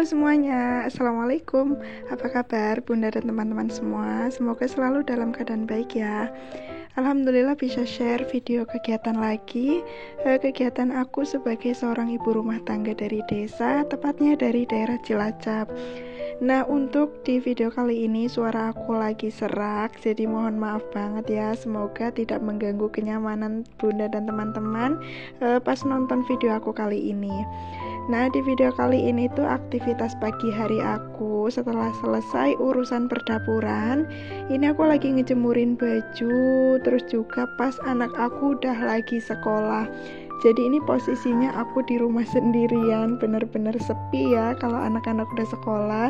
Halo semuanya, Assalamualaikum. Apa kabar Bunda dan teman-teman semua? Semoga selalu dalam keadaan baik ya. Alhamdulillah bisa share video kegiatan lagi. Kegiatan aku sebagai seorang ibu rumah tangga dari desa, tepatnya dari daerah Cilacap. Nah, untuk di video kali ini suara aku lagi serak, jadi mohon maaf banget ya. Semoga tidak mengganggu kenyamanan Bunda dan teman-teman pas nonton video aku kali ini. Nah, di video kali ini tuh aktivitas pagi hari aku setelah selesai urusan perdapuran. Ini aku lagi ngejemurin baju, terus juga pas anak aku udah lagi sekolah. Jadi ini posisinya aku di rumah sendirian, bener-bener sepi ya kalau anak-anak udah sekolah.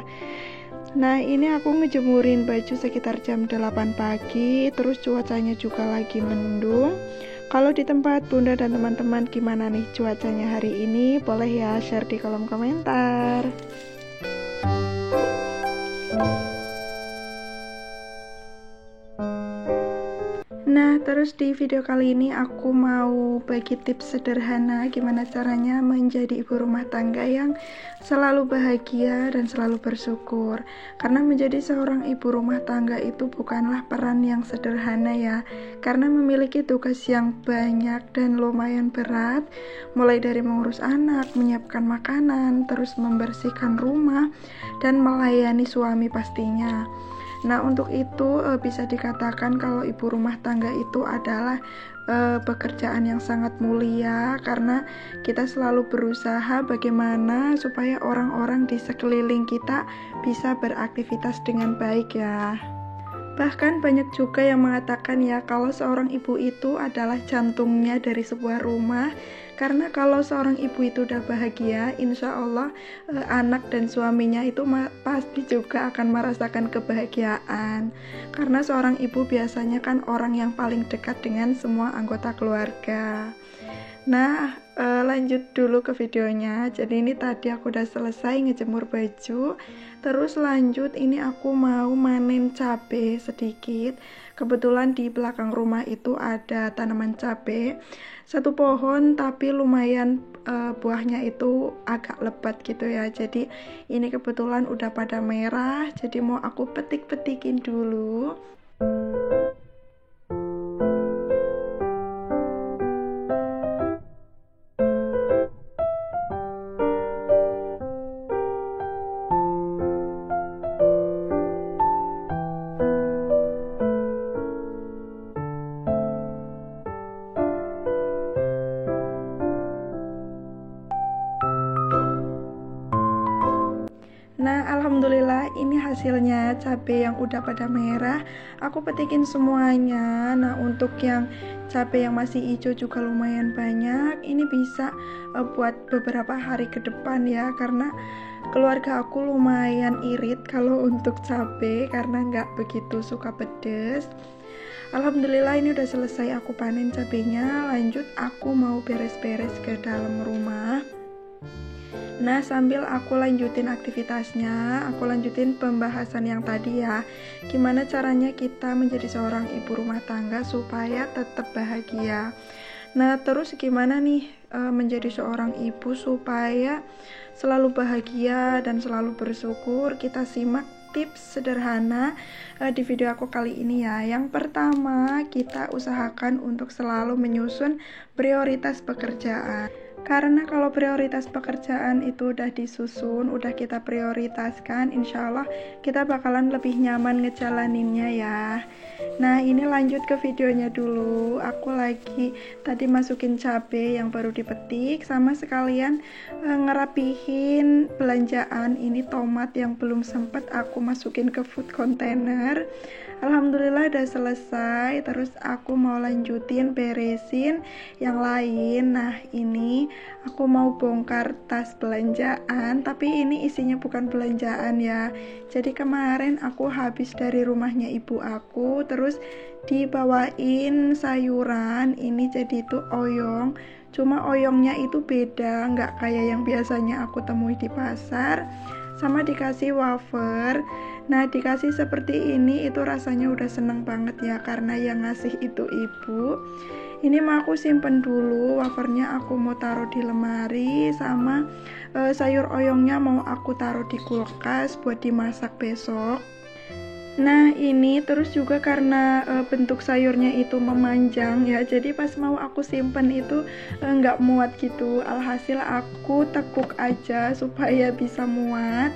Nah, ini aku ngejemurin baju sekitar jam 8 pagi, terus cuacanya juga lagi mendung. Kalau di tempat Bunda dan teman-teman gimana nih cuacanya hari ini? Boleh ya share di kolom komentar. Nah, terus di video kali ini aku mau bagi tips sederhana gimana caranya menjadi ibu rumah tangga yang selalu bahagia dan selalu bersyukur. Karena menjadi seorang ibu rumah tangga itu bukanlah peran yang sederhana ya, karena memiliki tugas yang banyak dan lumayan berat, mulai dari mengurus anak, menyiapkan makanan, terus membersihkan rumah, dan melayani suami pastinya. Nah, untuk itu bisa dikatakan kalau ibu rumah tangga itu adalah pekerjaan yang sangat mulia, karena kita selalu berusaha bagaimana supaya orang-orang di sekeliling kita bisa beraktivitas dengan baik ya. Bahkan banyak juga yang mengatakan ya kalau seorang ibu itu adalah jantungnya dari sebuah rumah. Karena kalau seorang ibu itu udah bahagia, insya Allah anak dan suaminya itu pasti juga akan merasakan kebahagiaan. Karena seorang ibu biasanya kan orang yang paling dekat dengan semua anggota keluarga. Nah, lanjut dulu ke videonya. Jadi ini tadi aku udah selesai ngejemur baju. Terus lanjut, ini aku mau manen cabai sedikit. Kebetulan di belakang rumah itu ada tanaman cabai. Satu pohon tapi lumayan buahnya itu agak lebat gitu ya. Jadi ini kebetulan udah pada merah. Jadi mau aku petik-petikin dulu. Nah, alhamdulillah ini hasilnya cabai yang udah pada merah. Aku petikin semuanya. Nah, untuk yang cabai yang masih hijau juga lumayan banyak. Ini bisa buat beberapa hari ke depan ya, karena keluarga aku lumayan irit kalau untuk cabai karena nggak begitu suka pedes. Alhamdulillah ini udah selesai aku panen cabainya. Lanjut aku mau beres-beres ke dalam rumah. Nah, sambil aku lanjutin aktivitasnya, aku lanjutin pembahasan yang tadi ya. Gimana caranya kita menjadi seorang ibu rumah tangga supaya tetap bahagia. Nah, terus gimana nih menjadi seorang ibu supaya selalu bahagia dan selalu bersyukur? Kita simak tips sederhana di video aku kali ini ya. Yang pertama, kita usahakan untuk selalu menyusun prioritas pekerjaan. Karena kalau prioritas pekerjaan itu udah disusun, udah kita prioritaskan, insya Allah kita bakalan lebih nyaman ngejalaninnya ya. Nah, ini lanjut ke videonya dulu. Aku lagi tadi masukin cabai yang baru dipetik, sama sekalian ngerapihin belanjaan. Ini tomat yang belum sempat aku masukin ke food container. Alhamdulillah udah selesai. Terus aku mau lanjutin beresin yang lain. Nah, ini aku mau bongkar tas belanjaan, tapi ini isinya bukan belanjaan ya. Jadi kemarin aku habis dari rumahnya ibu aku, terus dibawain sayuran. Ini jadi itu oyong, cuma oyongnya itu beda, nggak kayak yang biasanya aku temui di pasar. Sama dikasih wafer. Nah, dikasih seperti ini itu rasanya udah seneng banget ya, karena yang ngasih itu ibu. Ini mau aku simpen dulu, wafernya aku mau taruh di lemari, sama sayur oyongnya mau aku taruh di kulkas buat dimasak besok. Nah, ini terus juga karena bentuk sayurnya itu memanjang ya, jadi pas mau aku simpen itu nggak muat gitu. Alhasil aku tekuk aja supaya bisa muat.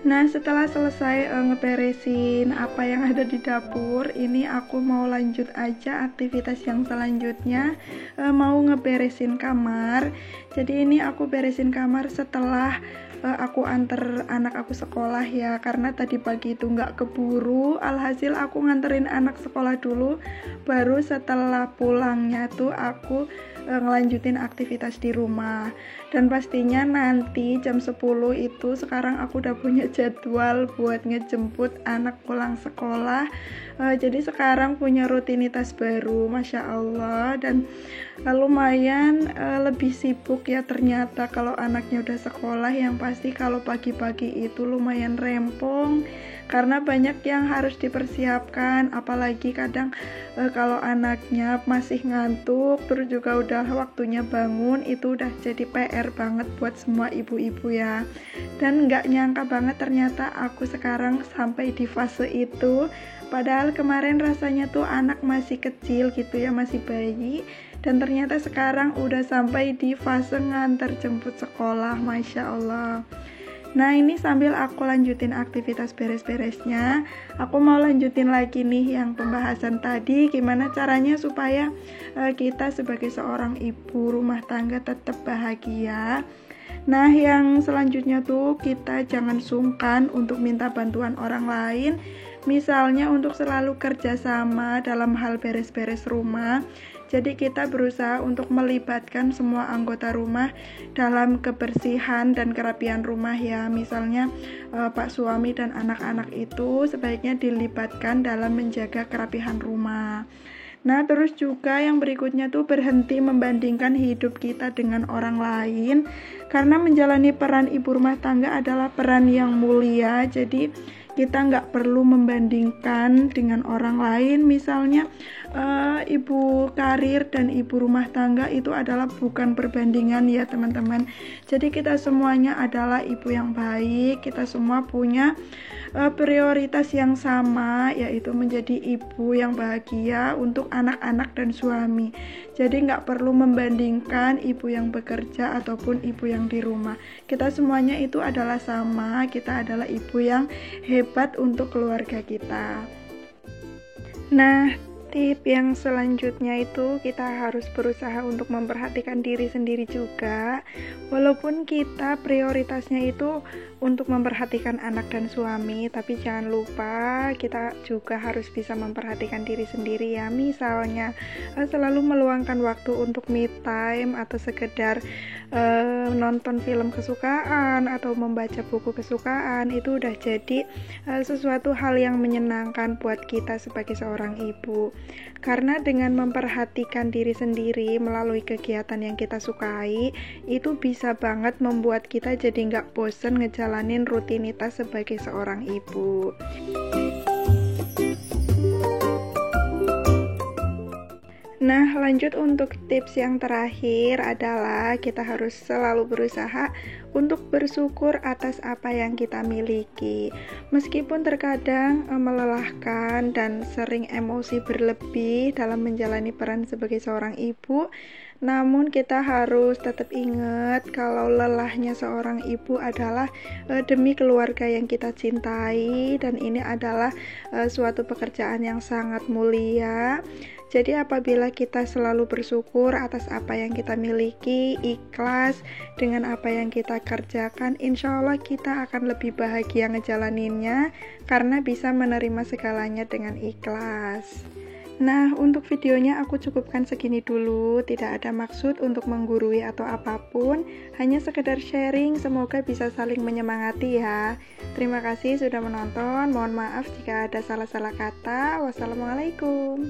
Nah, setelah selesai ngeberesin apa yang ada di dapur, ini aku mau lanjut aja aktivitas yang selanjutnya, mau ngeberesin kamar. Jadi ini aku beresin kamar setelah aku anter anak aku sekolah ya, karena tadi pagi itu nggak keburu. Alhasil aku nganterin anak sekolah dulu, baru setelah pulangnya tuh aku ngelanjutin aktivitas di rumah. Dan pastinya nanti jam 10 itu, sekarang aku udah punya jadwal buat ngejemput anak pulang sekolah. Jadi sekarang punya rutinitas baru, Masya Allah. Dan lumayan lebih sibuk ya ternyata kalau anaknya udah sekolah. Yang pasti kalau pagi-pagi itu lumayan rempong, karena banyak yang harus dipersiapkan, apalagi kadang kalau anaknya masih ngantuk, terus juga udah waktunya bangun, itu udah jadi PR banget buat semua ibu-ibu ya. Dan nggak nyangka banget ternyata aku sekarang sampai di fase itu, padahal kemarin rasanya tuh anak masih kecil gitu ya, masih bayi, dan ternyata sekarang udah sampai di fase nganter jemput sekolah, Masya Allah. Nah, ini sambil aku lanjutin aktivitas beres-beresnya, aku mau lanjutin lagi nih yang pembahasan tadi, gimana caranya supaya kita sebagai seorang ibu rumah tangga tetap bahagia. Nah, yang selanjutnya tuh kita jangan sungkan untuk minta bantuan orang lain. Misalnya untuk selalu kerjasama dalam hal beres-beres rumah. Jadi kita berusaha untuk melibatkan semua anggota rumah dalam kebersihan dan kerapian rumah ya. Misalnya Pak suami dan anak-anak itu sebaiknya dilibatkan dalam menjaga kerapihan rumah. Nah, terus juga yang berikutnya tuh berhenti membandingkan hidup kita dengan orang lain, karena menjalani peran ibu rumah tangga adalah peran yang mulia. Jadi kita nggak perlu membandingkan dengan orang lain. Misalnya ibu karir dan ibu rumah tangga itu adalah bukan perbandingan ya teman-teman. Jadi kita semuanya adalah ibu yang baik, kita semua punya prioritas yang sama, yaitu menjadi ibu yang bahagia untuk anak-anak dan suami. Jadi nggak perlu membandingkan ibu yang bekerja ataupun ibu yang di rumah. Kita semuanya itu adalah sama, kita adalah ibu yang hebat untuk keluarga kita. Nah, tip yang selanjutnya itu kita harus berusaha untuk memperhatikan diri sendiri juga. Walaupun kita prioritasnya itu untuk memperhatikan anak dan suami, tapi jangan lupa kita juga harus bisa memperhatikan diri sendiri ya. Misalnya selalu meluangkan waktu untuk me time, atau sekedar nonton film kesukaan atau membaca buku kesukaan. Itu udah jadi sesuatu hal yang menyenangkan buat kita sebagai seorang ibu. Karena dengan memperhatikan diri sendiri melalui kegiatan yang kita sukai, itu bisa banget membuat kita jadi nggak bosen ngejalanin rutinitas sebagai seorang ibu. Nah, lanjut untuk tips yang terakhir adalah kita harus selalu berusaha untuk bersyukur atas apa yang kita miliki. Meskipun terkadang melelahkan dan sering emosi berlebih dalam menjalani peran sebagai seorang ibu, namun kita harus tetap ingat kalau lelahnya seorang ibu adalah demi keluarga yang kita cintai, dan ini adalah suatu pekerjaan yang sangat mulia. Jadi apabila kita selalu bersyukur atas apa yang kita miliki, ikhlas dengan apa yang kita kerjakan, insya Allah kita akan lebih bahagia ngejalaninnya karena bisa menerima segalanya dengan ikhlas. Nah, untuk videonya aku cukupkan segini dulu, tidak ada maksud untuk menggurui atau apapun, hanya sekedar sharing, semoga bisa saling menyemangati ya. Terima kasih sudah menonton, mohon maaf jika ada salah-salah kata. Wassalamualaikum.